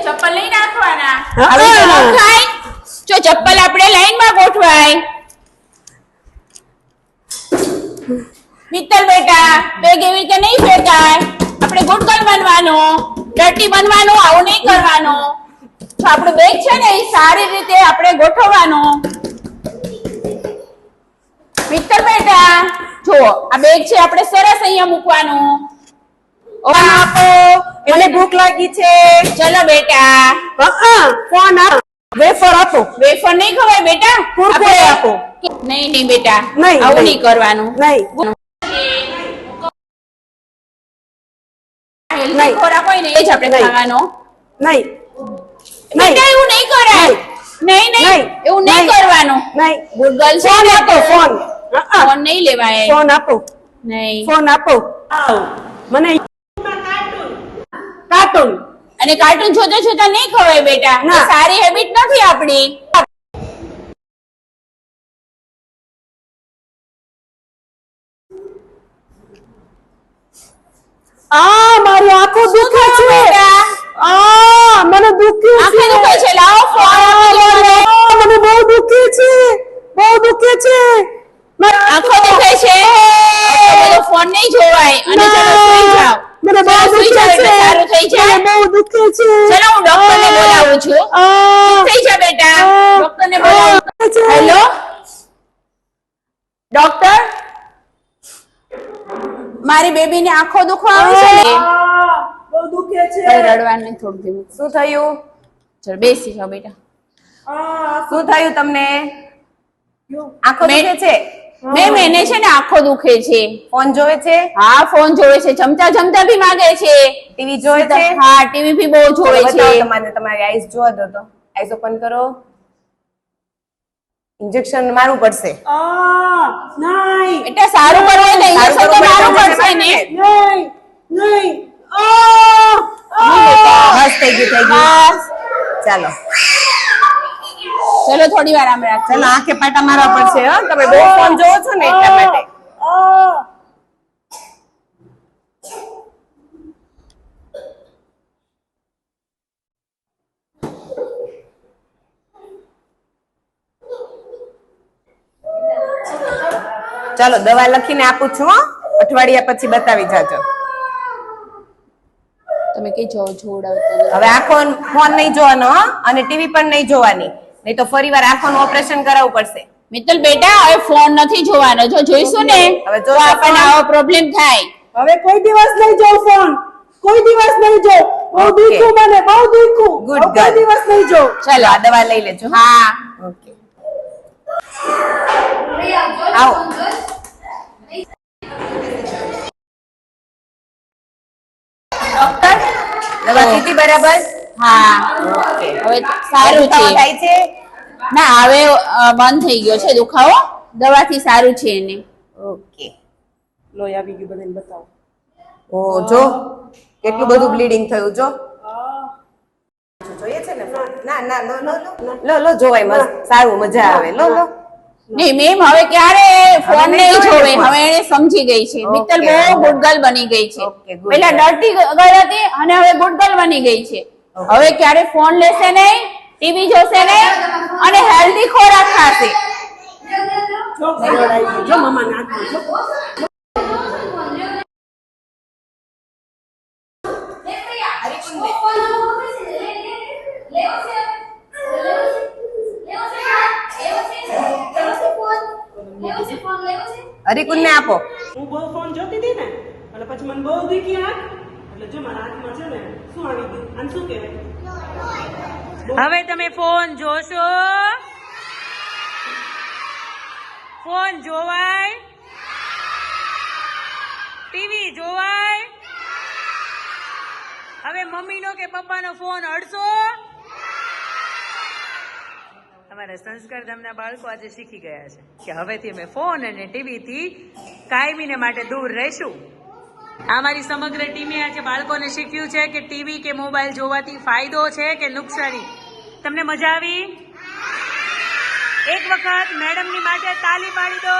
ચપ્પલ નહીં નાખવાના. આવી રીતે ન ખાય. જો ચપ્પલ આપણે લાઈનમાં ગોઠવાય. મિત્તલ બેટા બેગ એવી રીતે નહીં ફેંકાય. આપણે ગુડ ગર્લ બનવાનું, ડર્ટી બનવાનું, આવું નહીં કરવાનું. તો આપણું બેગ છે ને એ સારી રીતે આપણે ગોઠવવાનું. મિત્તલ બેટા જો આ બેગ છે આપણે સરસ અહીંયા મૂકવાનું. આપો, મને ભૂખ લાગી છે. ચલો બેટા ફોન આપો, વેફર આપો. વેફર નહીં ખવાય બેટા, કુરકુરે આપો. નહીં નહીં બેટા, નહીં, આવું નહીં. નહીં કરવાનું. નહીં હેલ્ધી ખોરાક હોય ને એ જ આપણે નહીં. ખાવાનો. નહીં બેટા એવું નહીં કરાય. નહીં નહીં નહીં. એવું નહીં નહીં. કરવાનું. નહીં ગુડ ગર્લ છે ફોન ને આપો, ફોન. ફોન નહીં લેવાય. ફોન આપો, નહીં. ફોન આપો. મને કાર્ટૂન. અને કાર્ટૂન જોતા જોતા નહીં ખવાય બેટા, એ ના. સારી હેબિટ નથી આપણી. મારી આંખો દુખે છે. બેટા મને દુખે આંખે દુખે છે, લાવો ફોન આપી દો. મને બહુ દુખે છે, બહુ દુખે છે. આંખો દુખે છે તો બધો ફોન નહીં જોવાય. અને ચલો સુઈ જાઓ. મને બહુ ચલો સુઈ દુખે જાઓ છે. એટલે સારું થઈ જાય. મને બહુ દુખે છે. ચલો હું ડોક્ટરને બોલાવું છું. થઈ જા બેટા, ડોક્ટરને બોલાવું. હેલો ડોક્ટર, મારી બેબીને આંખો દુખવા આવે છે ને. બહુ દુખે છે. રડવાનું થોડું ધીમું. શું થયું? ચલ બેસી જાઓ બેટા. શું થયું તમને? આંખો મેં- દુખે છે? મેમ એને છે ને આંખો દુખે છે. ફોન જોવે છે? હા ફોન જોવે છે, જમતા જમતા બી માંગે છે. ટીવી જોવે છે? હા ટીવી બી બહુ જોવે બતાવો છે. તમારી આઈસ જોવા દો તો. આઈસ ઓપન કરો. ઇન્જેક્શન મારવું પડશે. બેટા સારું કરવું હોય ને ઇન્જેક્શન તો મારવું પડશે ને. બસ થઈ ગયું, થઈ ગયું. બસ ચાલો ચલો થોડી વાર આમ રાખજો. ચાલો આંખે પાટા મારવા પડશે. હો તમે બહુ ફોન જોવો છો ને એટલા માટે. ચાલો દવા લખીને આપું છું. હો અઠવાડિયા પછી બતાવી જાજો. તમે કઈ જોડાવતા હવે આંખો ફોન નહીં જોવાનો હો, અને ટીવી પણ નહીં જોવાની, નહીં તો ફરીવાર આંખોનું ઓપરેશન કરાવવું પડશે. મિત્તલ બેટા હવે ફોન નથી જોવાનો. જો જોઈશું ને હવે તો જોશો આપણને ફોન? આવો પ્રોબ્લેમ થાય. હવે કોઈ દિવસ નહીં જો ફોન, કોઈ દિવસ નહીં જો. બહુ Okay. દુખું મને, બહુ દુખું. Good હવે કોઈ girl. દિવસ નહીં જો. ચાલો આ દવા લઈ લેજો. હા ઓકે આવો. ડોક્ટર દવા પીધી બરાબર? હા ઓકે. હવે સારું દુખાવો છે. થાય છે? ના હવે બંધ થઈ ગયો છે દુખાવો. દવાથી સારું છે એને. ઓકે. લોહી આવી ગયું, બધાને બતાવો. ઓ જો કેટલું બધું બ્લીડિંગ થયું જો. જોઈએ છે ને? ના ના લો લો લો લો જોવાય મસ્ત સારું મજા આવે. લો લો નહીં મેમ હવે ક્યારે ફોન નહીં નહીં જોવે જોવે. ફોન. હવે એને સમજી ગઈ છે. મિત્તલ Okay. બહુ ગુડ ગર્લ બની ગઈ છે. Okay, good પહેલા girl. ડર્ટી ગર્લ હતી અને હવે ગુડ ગર્લ બની ગઈ છે. Okay. હવે ક્યારે ફોન લેશે નહીં, ટીવી જોશે નહીં અને હેલ્ધી ખોરાક ખાશે. જો રડાઈ ગઈ. જો મામા નાખી જો. હરિકુંજ ને આપો. હું બહુ ફોન જોતી હતી ને એટલે પછી મને બહુ દુખી આંખ, એટલે જો મારા આંખમાં છે ને શું આવી ગયું, આને શું કહેવાય? હવે તમે ફોન જોશો? ફોન જોવાય? ટીવી જોવાય? હવે મમ્મીનો કે પપ્પાનો ફોન અડશો? અમારા સંસ્કારધામના બાળકો આજે શીખી ગયા છે કે હવેથી અમે ફોન અને ટીવીથી કાયમીને માટે દૂર રહીશું. અમારી સમગ્ર ટીમે આજે બાળકોને શીખ્યું છે કે ટીવી કે મોબાઈલ જોવાથી ફાયદો છે કે નુકસાની. તમને મજા આવી? એક વખત મેડમની માટે તાલી પાડી દો.